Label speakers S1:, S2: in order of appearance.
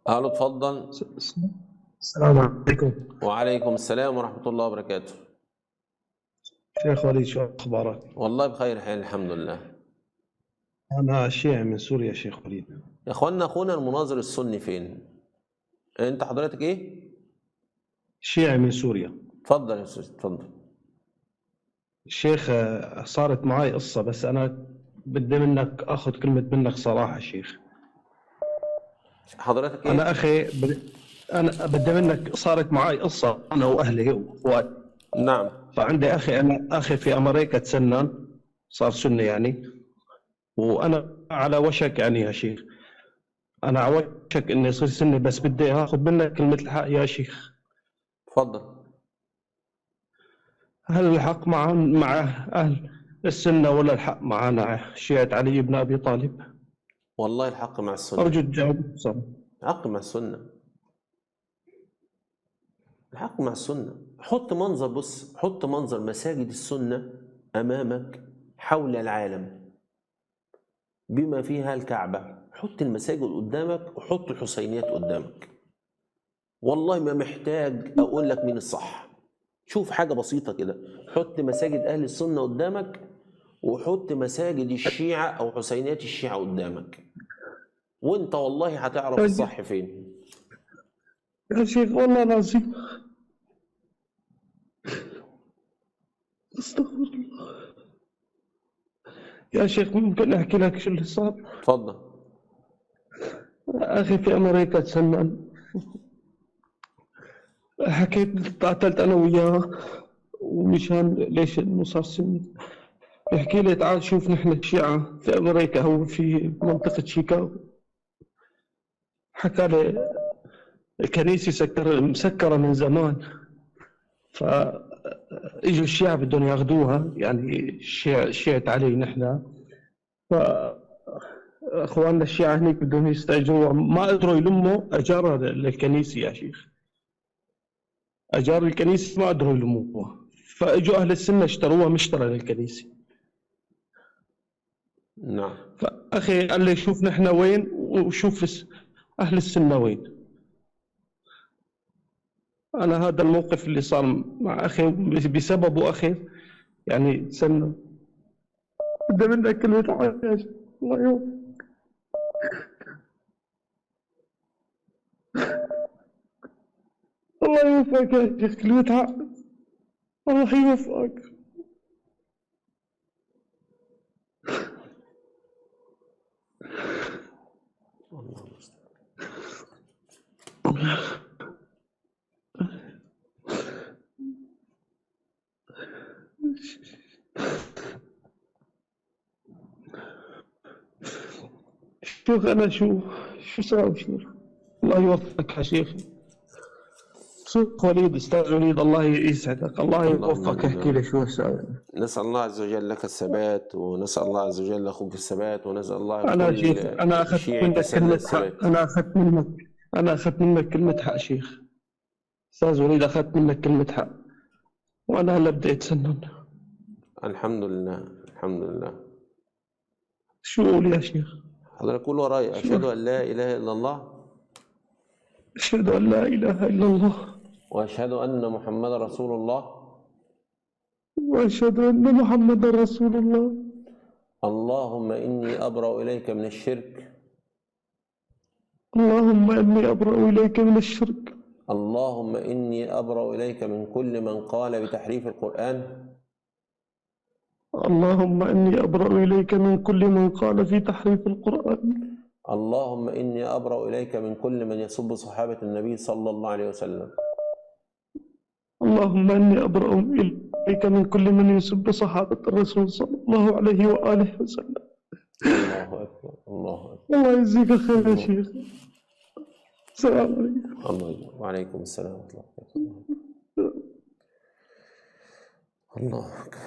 S1: الو، اتفضل.
S2: السلام عليكم.
S1: وعليكم السلام ورحمة الله وبركاته.
S2: شيخ وليد، شو أخبارك؟
S1: والله بخير حال، الحمد لله.
S2: أنا شيعي من سوريا شيخ وليد.
S1: يا اخوانا، اخونا المناظر السني فين؟ انت حضرتك ايه؟
S2: شيعي من سوريا.
S1: اتفضل يا استاذ، اتفضل.
S2: الشيخ، صارت معي قصة، بس أنا بدي منك أخذ كلمة منك صراحة شيخ.
S1: حضرتك
S2: أنا
S1: ايه؟
S2: أخي أنا بدي منك، صارت معي قصة أنا وأهلي وأخواتي.
S1: نعم.
S2: فعندي أخي، أنا أخي في أمريكا تسنن، صار سني يعني. وأنا على وشك يعني يا شيخ، أنا على وشك إني أصير سني، بس بدي آخذ منك كلمة الحق يا شيخ.
S1: اتفضل.
S2: هل الحق مع أهل السنة، ولا الحق معنا شيعة علي بن أبي طالب؟
S1: والله الحق مع السنة.
S2: أرجو الجواب بصراحة.
S1: الحق مع السنة. الحق مع السنة. حط منظر، بص، حط منظر مساجد السنة أمامك حول العالم بما فيها الكعبة. حط المساجد قدامك وحط الحسينيات قدامك. والله ما محتاج أقول لك مين الصح. شوف حاجة بسيطة كده، حط مساجد أهل السنة قدامك وحط مساجد الشيعة أو حسينيات الشيعة قدامك، وانت والله هتعرف الصح فين.
S2: يا شيخ والله العظيم، استغفر الله. يا شيخ ممكن أحكي لك شو اللي صار؟
S1: اتفضل.
S2: أخي في أمريكا تسنن، حكيت، قاتلت أنا وياه، ومشان ليش إنه صار سني. يحكي لي تعال شوف، نحن الشيعة في أمريكا، هو في منطقة شيكاغو. حكى لي الكنيسة مسكرة من زمان، فاجوا الشيعة بدهم ياخذوها، يعني شيعة علي نحن. فاخواننا الشيعة هنيك بدهم يستاجروها، ما قدروا يلموا اجار للكنيسة يا شيخ. اجار الكنيسة ما قدروا يلموها، فاجوا اهل السنة اشتروها مشترى للكنيسة.
S1: نعم.
S2: فاخي قال لي شوف نحن وين، وشوف اهل السنة وين. انا هذا الموقف اللي صار مع اخي بسببه اخي يعني تسنى. بدي منك كلمة حق يا شيخ. الله يوفقك. الله يوفقك يا شيخ، كلمة حق. الله يوفقك.
S1: الله المستعان.
S2: شوف أنا شو ساوي شيخ. الله يوفقك يا شيخ. شيخ وليد، أستاذ وليد، الله يسعدك، الله
S1: اللهم
S2: يوفقك.
S1: امين يا
S2: احكي لي
S1: رب.
S2: شو ساوي.
S1: نسأل الله عز وجل لك الثبات، ونسأل الله عز وجل لأخوك الثبات، ونسأل الله
S2: أنا شيخ،
S1: كل
S2: أنا أخذت
S1: شيعي
S2: منك
S1: تسنى
S2: كلمة حق،
S1: الثبات.
S2: أنا أخذت منك كلمة حق شيخ. أستاذ وليد، أخذت منك كلمة حق، وأنا هلا بدي أتسنن.
S1: الحمد لله، الحمد لله.
S2: شو أقول يا شيخ؟
S1: حضرتك قول ورايا:
S2: شو
S1: أشهد أن لا إله إلا الله،
S2: أشهد أن لا إله إلا الله،
S1: وأشهد أن محمدا رسول الله.
S2: وأشهد أن محمدا رسول الله.
S1: اللهم إني أبرأ إليك من الشرك.
S2: اللهم إني أبرأ إليك من الشرك.
S1: اللهم إني أبرأ إليك من كل من قال بتحريف القرآن.
S2: اللهم إني أبرأ إليك من كل من قال في تحريف القرآن.
S1: اللهم إني أبرأ إليك من كل من يسب صحابة النبي صلى الله عليه وسلم.
S2: اللهم إني أبرأ إليك من كل من يسب صحابة الرسول صلى الله عليه وآله وسلم.
S1: الله أكبر، الله أكبر.
S2: الله يجزيك الخير يا
S1: الله
S2: شيخ. السلام عليكم.
S1: الله أكبر. وعليكم السلام ورحمة الله وبركاته. الله أكبر.